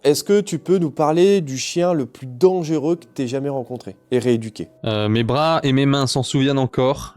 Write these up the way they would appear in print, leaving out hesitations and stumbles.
Est-ce que tu peux nous parler du chien le plus dangereux que tu aies jamais rencontré et rééduqué? Mes bras et mes mains s'en souviennent encore.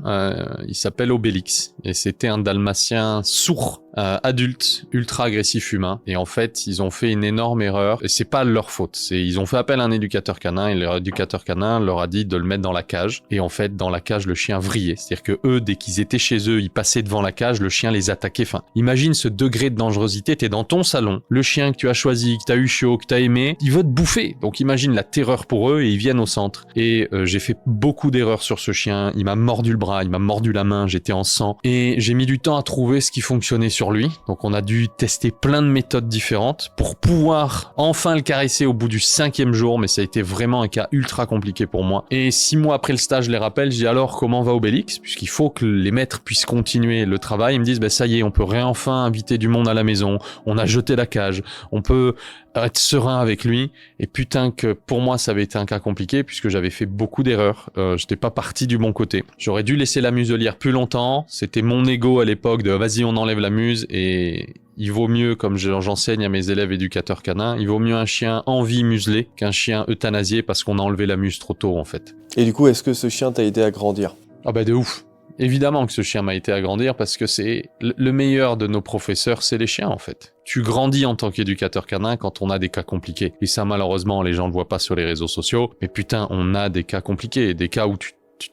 Il s'appelle Obélix et c'était un dalmatien sourd, adulte, ultra agressif humain. Et en fait, ils ont fait une énorme erreur et c'est pas leur faute. Ils ont fait appel à un éducateur canin et l'éducateur canin leur a dit de le mettre dans la cage. Et en fait, dans la cage, le chien vrillait. C'est-à-dire que eux, dès qu'ils étaient chez eux, ils passaient devant la cage, le chien les attaquait. Enfin, imagine ce degré de dangerosité. T'es dans ton salon, le chien que tu as choisi, que t'as eu chaud, que t'as aimé, il veut te bouffer. Donc imagine la terreur pour eux et ils viennent au centre. Et j'ai fait beaucoup d'erreurs sur ce chien. Il m'a mordu le bras, il m'a mordu la main, j'étais en sang. Et j'ai mis du temps à trouver ce qui fonctionnait sur lui. Donc on a dû tester plein de méthodes différentes pour pouvoir enfin le caresser au bout du 5e jour. Mais ça a été vraiment un cas ultra compliqué pour moi. Et 6 mois après le stage, je les rappelle, je dis alors comment va Obélix? Puisqu'il faut que les maîtres puissent continuer le travail. Ils me disent ça y est, on peut enfin inviter du monde à la maison. On a jeté la cage. On peut être serein avec lui. Et putain que pour moi ça avait été un cas compliqué puisque j'avais fait beaucoup d'erreurs. J'étais pas parti du bon côté. J'aurais dû laisser la muselière plus longtemps. C'était mon ego à l'époque de vas-y on enlève la muse. Et il vaut mieux, comme j'enseigne à mes élèves éducateurs canins, il vaut mieux un chien en vie muselé qu'un chien euthanasié parce qu'on a enlevé la muse trop tôt en fait. Et du coup, est-ce que ce chien t'a aidé à grandir? Ah de ouf. Évidemment que ce chien m'a aidé à grandir parce que c'est le meilleur de nos professeurs, c'est les chiens en fait. Tu grandis en tant qu'éducateur canin quand on a des cas compliqués. Et ça malheureusement les gens ne le voient pas sur les réseaux sociaux. Mais putain, on a des cas compliqués, des cas où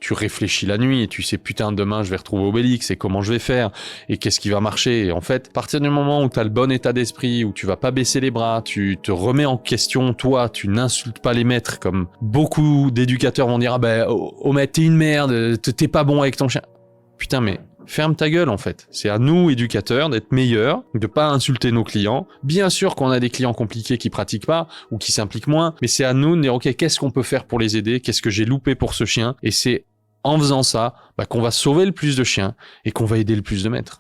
tu réfléchis la nuit et tu sais putain demain je vais retrouver Obélix et comment je vais faire et qu'est-ce qui va marcher. Et en fait, à partir du moment où tu as le bon état d'esprit, où tu vas pas baisser les bras, tu te remets en question, toi, tu n'insultes pas les maîtres comme beaucoup d'éducateurs vont dire oh maître t'es une merde, t'es pas bon avec ton chien. Putain mais ferme ta gueule en fait. C'est à nous éducateurs d'être meilleurs, de pas insulter nos clients. Bien sûr qu'on a des clients compliqués qui pratiquent pas ou qui s'impliquent moins, mais c'est à nous de dire ok qu'est-ce qu'on peut faire pour les aider, qu'est-ce que j'ai loupé pour ce chien et c'est en faisant ça qu'on va sauver le plus de chiens et qu'on va aider le plus de maîtres.